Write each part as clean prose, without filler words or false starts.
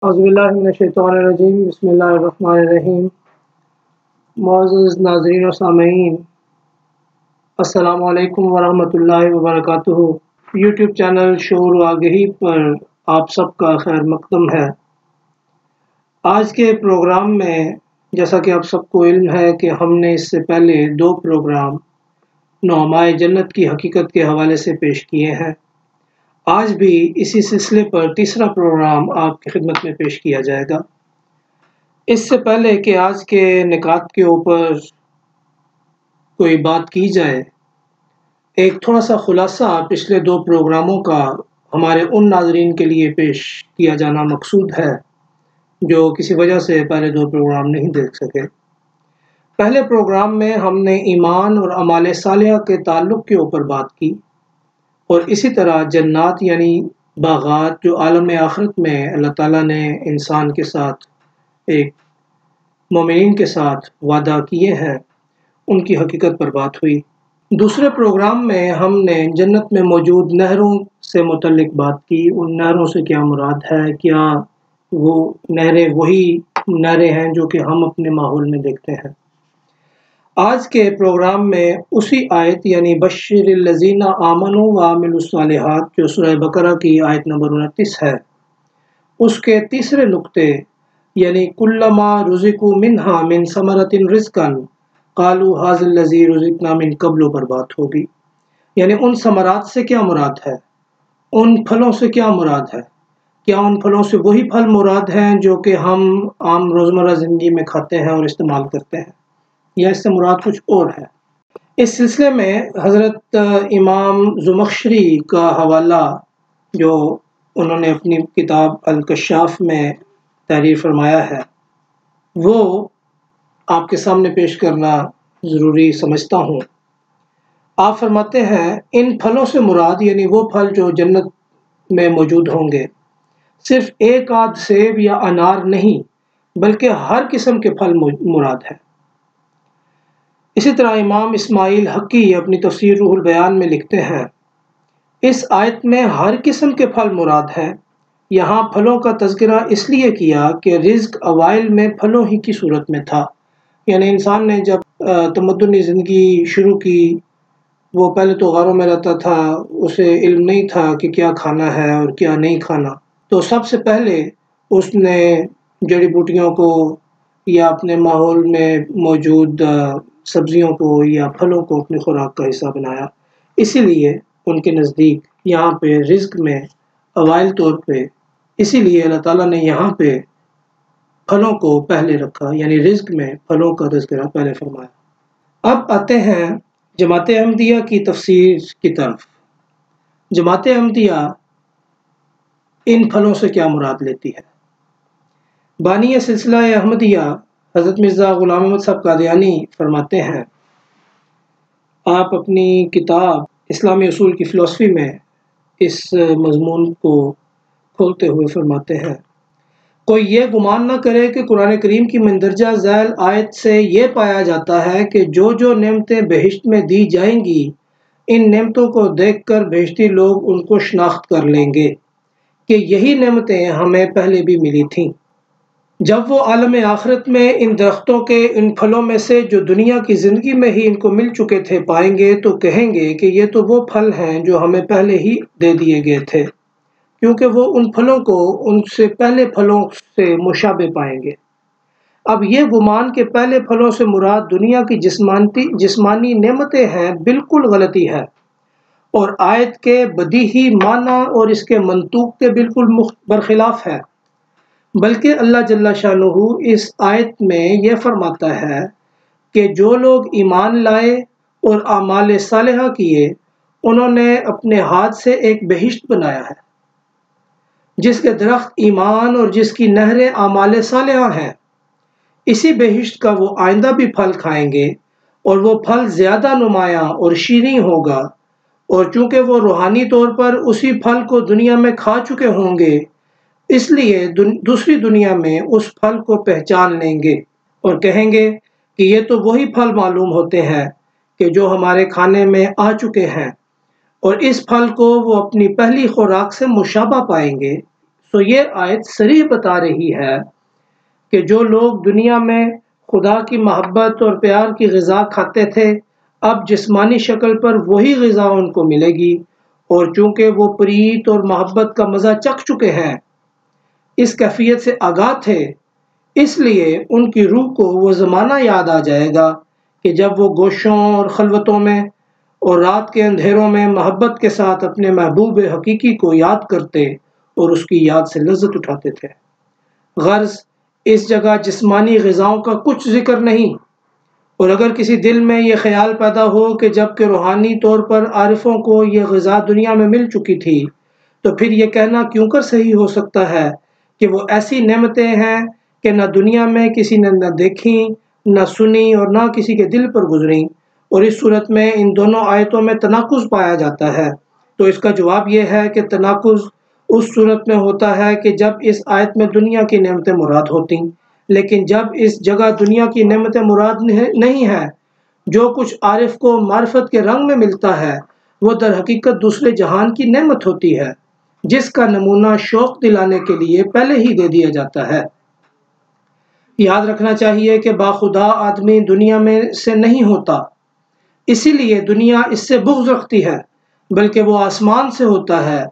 اعوذ باللہ من الشیطان الرجیم، بسم اللہ الرحمن الرحیم۔ معزز ناظرین و سامعین، السلام علیکم ورحمۃ اللہ وبرکاتہ۔ یوٹیوب چینل شعور و آگہی پر آپ سب کا خیر مقدم ہے۔ آج کے پروگرام میں جیسا کہ آپ سب کو علم ہے کہ ہم نے اس سے پہلے 2 پروگرام نعمائے جنت کی حقیقت کے حوالے سے پیش کیے ہیں۔ آج بھی اسی سلسلے پر تیسرا پروگرام آپ کی خدمت میں پیش کیا جائے گا۔ اس سے پہلے کہ آج کے نکات کے اوپر کوئی بات کی جائے، ایک تھوڑا سا خلاصہ پچھلے 2 پروگراموں کا ہمارے ان ناظرین کے لیے پیش کیا جانا مقصود ہے جو کسی وجہ سے پہلے 2 پروگرام نہیں دیکھ سکے۔ پہلے پروگرام میں ہم نے ایمان اور اعمال صالحہ کے تعلق کے اوپر بات کی، اور اسی طرح جنات یعنی باغات جو عالم آخرت میں اللہ تعالیٰ نے انسان کے ساتھ ایک مومنین کے ساتھ وعدہ کیے ہیں، ان کی حقیقت پر بات ہوئی۔ دوسرے پروگرام میں ہم نے جنت میں موجود نہروں سے متعلق بات کی۔ ان نہروں سے کیا مراد ہے؟ کیا وہ نہریں وہی نہریں ہیں جو کہ ہم اپنے ماحول میں دیکھتے ہیں؟ آج کے پروگرام میں اسی آیت یعنی بشر الذین آمنوا وعملوا الصالحات جو سورہ بقرہ کی آیت نمبر 29 ہے، اس کے تیسرے نقطے یعنی کلما رزقوا منہا من ثمرۃ رزقا قالوا ھذا الذی رزقنا من قبل پر بات ہوگی۔ یعنی ان ثمرات سے کیا مراد ہے، ان پھلوں سے کیا مراد ہے؟ کیا ان پھلوں سے وہی پھل مراد ہیں جو کہ ہم عام روزمرہ زندگی میں کھاتے ہیں اور استعمال کرتے ہیں، یا اس سے مراد کچھ اور ہے؟ اس سلسلے میں حضرت امام زمخشری کا حوالہ جو انہوں نے اپنی کتاب الکشاف میں تحریر فرمایا ہے، وہ آپ کے سامنے پیش کرنا ضروری سمجھتا ہوں۔ آپ فرماتے ہیں ان پھلوں سے مراد یعنی وہ پھل جو جنت میں موجود ہوں گے، صرف ایک آدھ سیب یا انار نہیں بلکہ ہر قسم کے پھل مراد ہے۔ اسی طرح امام اسماعیل حقی اپنی تفسیر روح البیان میں لکھتے ہیں، اس آیت میں ہر قسم کے پھل مراد ہیں۔ یہاں پھلوں کا تذکرہ اس لیے کیا کہ رزق اوائل میں پھلوں ہی کی صورت میں تھا، یعنی انسان نے جب تمدنی زندگی شروع کی، وہ پہلے تو غاروں میں رہتا تھا، اسے علم نہیں تھا کہ کیا کھانا ہے اور کیا نہیں کھانا، تو سب سے پہلے اس نے جڑی بوٹیوں کو یا اپنے ماحول میں موجود سبزیوں کو یا پھلوں کو اپنی خوراک کا حصہ بنایا۔ اسی لیے ان کے نزدیک یہاں پہ رزق میں اوائل طور پہ اسی لیے اللہ تعالیٰ نے یہاں پہ پھلوں کو پہلے رکھا، یعنی رزق میں پھلوں کا تذکرہ پہلے فرمایا۔ اب آتے ہیں جماعت احمدیہ کی تفسیر کی طرف۔ جماعت احمدیہ ان پھلوں سے کیا مراد لیتی ہے؟ بانی سلسلہ احمدیہ حضرت مرزا غلام احمد صاحب قادیانی فرماتے ہیں، آپ اپنی کتاب اسلامی اصول کی فلسفی میں اس مضمون کو کھولتے ہوئے فرماتے ہیں، کوئی یہ گمان نہ کرے کہ قرآن کریم کی مندرجہ ذیل آیت سے یہ پایا جاتا ہے کہ جو نعمتیں بہشت میں دی جائیں گی، ان نعمتوں کو دیکھ کر بہشتی لوگ ان کو شناخت کر لیں گے کہ یہی نعمتیں ہمیں پہلے بھی ملی تھیں۔ جب وہ عالم آخرت میں ان درختوں کے ان پھلوں میں سے جو دنیا کی زندگی میں ہی ان کو مل چکے تھے پائیں گے تو کہیں گے کہ یہ تو وہ پھل ہیں جو ہمیں پہلے ہی دے دیے گئے تھے، کیونکہ وہ ان پھلوں کو ان سے پہلے پھلوں سے مشابہ پائیں گے۔ اب یہ گمان کہ پہلے پھلوں سے مراد دنیا کی جسمانی نعمتیں ہیں بالکل غلطی ہے، اور آیت کے بدیہی معنی اور اس کے منطوق کے بالکل برخلاف ہے۔ بلکہ اللہ جل شانہ اس آیت میں یہ فرماتا ہے کہ جو لوگ ایمان لائے اور اعمال صالحہ کیے، انہوں نے اپنے ہاتھ سے ایک بہشت بنایا ہے جس کے درخت ایمان اور جس کی نہریں اعمال صالحہ ہیں۔ اسی بہشت کا وہ آئندہ بھی پھل کھائیں گے، اور وہ پھل زیادہ نمایاں اور شیریں ہوگا، اور چونکہ وہ روحانی طور پر اسی پھل کو دنیا میں کھا چکے ہوں گے، اس لیے دوسری دنیا میں اس پھل کو پہچان لیں گے اور کہیں گے کہ یہ تو وہی پھل معلوم ہوتے ہیں کہ جو ہمارے کھانے میں آ چکے ہیں، اور اس پھل کو وہ اپنی پہلی خوراک سے مشابہ پائیں گے۔ سو یہ آیت صریح بتا رہی ہے کہ جو لوگ دنیا میں خدا کی محبت اور پیار کی غذا کھاتے تھے، اب جسمانی شکل پر وہی غذا ان کو ملے گی، اور چونکہ وہ پریت اور محبت کا مزہ چکھ چکے ہیں، اس کیفیت سے آگاہ تھے، اس لیے ان کی روح کو وہ زمانہ یاد آ جائے گا کہ جب وہ گوشوں اور خلوتوں میں اور رات کے اندھیروں میں محبت کے ساتھ اپنے محبوب حقیقی کو یاد کرتے اور اس کی یاد سے لذت اٹھاتے تھے۔ غرض اس جگہ جسمانی غذاؤں کا کچھ ذکر نہیں، اور اگر کسی دل میں یہ خیال پیدا ہو کہ جب کہ روحانی طور پر عارفوں کو یہ غذا دنیا میں مل چکی تھی، تو پھر یہ کہنا کیوں کر صحیح ہو سکتا ہے کہ وہ ایسی نعمتیں ہیں کہ نہ دنیا میں کسی نے نہ دیکھیں، نہ سنی، اور نہ کسی کے دل پر گزریں، اور اس صورت میں ان دونوں آیتوں میں تناقض پایا جاتا ہے۔ تو اس کا جواب یہ ہے کہ تناقض اس صورت میں ہوتا ہے کہ جب اس آیت میں دنیا کی نعمتیں مراد ہوتی، لیکن جب اس جگہ دنیا کی نعمتیں مراد نہیں ہے، جو کچھ عارف کو معرفت کے رنگ میں ملتا ہے وہ در حقیقت دوسرے جہان کی نعمت ہوتی ہے، جس کا نمونہ شوق دلانے کے لیے پہلے ہی دے دیا جاتا ہے۔ یاد رکھنا چاہیے کہ باخدا آدمی دنیا میں سے نہیں ہوتا، اسی لیے دنیا اس سے بغض رکھتی ہے، بلکہ وہ آسمان سے ہوتا ہے،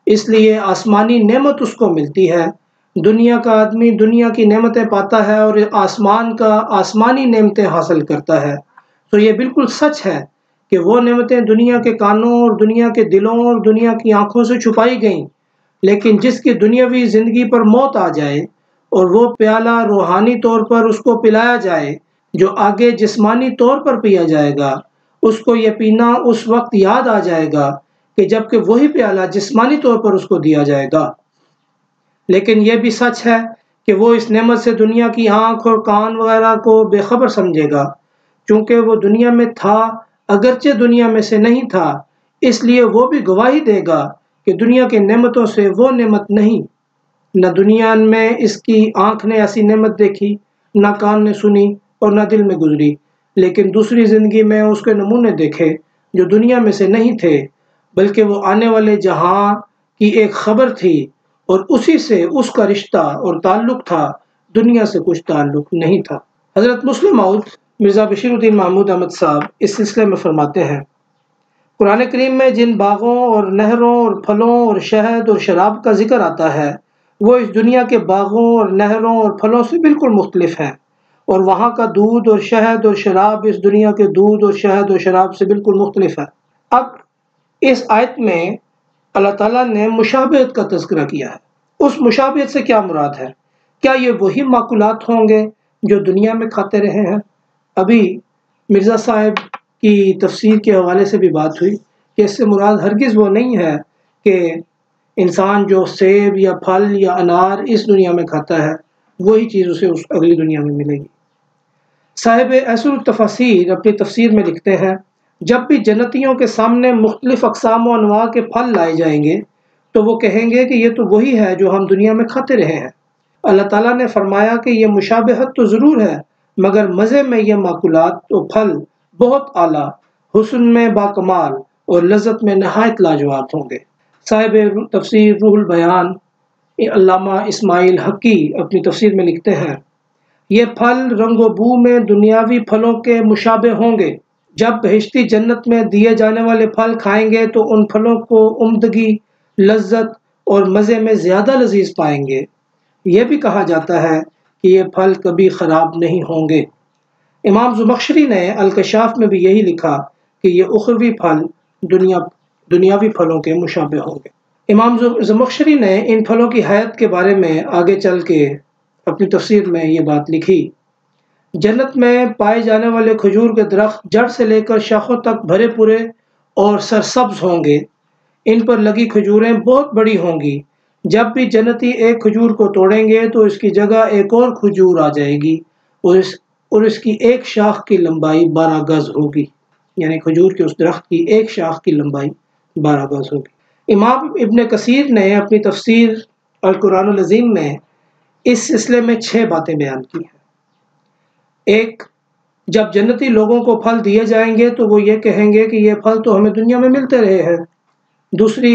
اس لیے آسمانی نعمت اس کو ملتی ہے۔ دنیا کا آدمی دنیا کی نعمتیں پاتا ہے اور آسمان کا آسمانی نعمتیں حاصل کرتا ہے۔ تو یہ بالکل سچ ہے کہ وہ نعمتیں دنیا کے کانوں اور دنیا کے دلوں اور دنیا کی آنکھوں سے چھپائی گئیں، لیکن جس کی دنیاوی زندگی پر موت آ جائے اور وہ پیالہ روحانی طور پر اس کو پلایا جائے جو آگے جسمانی طور پر پیا جائے گا، اس کو یہ پینا اس وقت یاد آ جائے گا کہ جب کہ وہی پیالہ جسمانی طور پر اس کو دیا جائے گا۔ لیکن یہ بھی سچ ہے کہ وہ اس نعمت سے دنیا کی آنکھ اور کان وغیرہ کو بے خبر سمجھے گا، چونکہ وہ دنیا میں تھا اگرچہ دنیا میں سے نہیں تھا، اس لیے وہ بھی گواہی دے گا کہ دنیا کے نعمتوں سے وہ نعمت نہیں۔ نہ دنیا میں اس کی آنکھ نے ایسی نعمت دیکھی، نہ کان نے سنی، اور نہ دل میں گزری، لیکن دوسری زندگی میں اس کے نمونے دیکھے جو دنیا میں سے نہیں تھے، بلکہ وہ آنے والے جہاں کی ایک خبر تھی، اور اسی سے اس کا رشتہ اور تعلق تھا، دنیا سے کچھ تعلق نہیں تھا۔ حضرت مسلم موعود مرزا بشیر الدین محمود احمد صاحب اس سلسلے میں فرماتے ہیں، قرآن کریم میں جن باغوں اور نہروں اور پھلوں اور شہد اور شراب کا ذکر آتا ہے وہ اس دنیا کے باغوں اور نہروں اور پھلوں سے بالکل مختلف ہیں، اور وہاں کا دودھ اور شہد اور شراب اس دنیا کے دودھ اور شہد اور شراب سے بالکل مختلف ہے۔ اب اس آیت میں اللہ تعالیٰ نے مشابہت کا تذکرہ کیا ہے۔ اس مشابہت سے کیا مراد ہے؟ کیا یہ وہی معقولات ہوں گے جو دنیا میں کھاتے رہے ہیں؟ ابھی مرزا صاحب کی تفسیر کے حوالے سے بھی بات ہوئی کہ اس سے مراد ہرگز وہ نہیں ہے کہ انسان جو سیب یا پھل یا انار اس دنیا میں کھاتا ہے وہی چیز اسے اس اگلی دنیا میں ملے گی۔ صاحب ایسر التفاسیر اپنی تفسیر میں لکھتے ہیں، جب بھی جنتیوں کے سامنے مختلف اقسام و انواع کے پھل لائے جائیں گے تو وہ کہیں گے کہ یہ تو وہی ہے جو ہم دنیا میں کھاتے رہے ہیں۔ اللہ تعالیٰ نے فرمایا کہ یہ مشابہت تو ضرور ہے، مگر مزے میں یہ معقولات و پھل بہت اعلیٰ، حسن میں باکمال اور لذت میں نہایت لاجواب ہوں گے۔ صاحب تفسیر روح البیان علامہ اسماعیل حقی اپنی تفسیر میں لکھتے ہیں، یہ پھل رنگ و بو میں دنیاوی پھلوں کے مشابہ ہوں گے۔ جب بہشتی جنت میں دیے جانے والے پھل کھائیں گے تو ان پھلوں کو عمدگی، لذت اور مزے میں زیادہ لذیذ پائیں گے۔ یہ بھی کہا جاتا ہے کہ یہ پھل کبھی خراب نہیں ہوں گے۔ امام زمخشری نے الکشاف میں بھی یہی لکھا کہ یہ اخروی پھل دنیاوی پھلوں کے مشابہ ہوں گے۔ امام زمخشری نے ان پھلوں کی حیت کے بارے میں آگے چل کے اپنی تفسیر میں یہ بات لکھی، جنت میں پائے جانے والے کھجور کے درخت جڑ سے لے کر شاخوں تک بھرے پورے اور سرسبز ہوں گے، ان پر لگی کھجوریں بہت بڑی ہوں گی۔ جب بھی جنتی ایک کھجور کو توڑیں گے تو اس کی جگہ ایک اور کھجور آ جائے گی اور اس کی ایک شاخ کی لمبائی 12 گز ہوگی، یعنی کھجور کے اس درخت کی ایک شاخ کی لمبائی 12 گز ہوگی۔ امام ابن کثیر نے اپنی تفسیر القرآن العظیم میں اس سلسلے میں 6 باتیں بیان کی ہیں۔ ایک، جب جنتی لوگوں کو پھل دیے جائیں گے تو وہ یہ کہیں گے کہ یہ پھل تو ہمیں دنیا میں ملتے رہے ہیں۔ دوسری،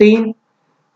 3,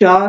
4,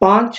5,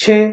6,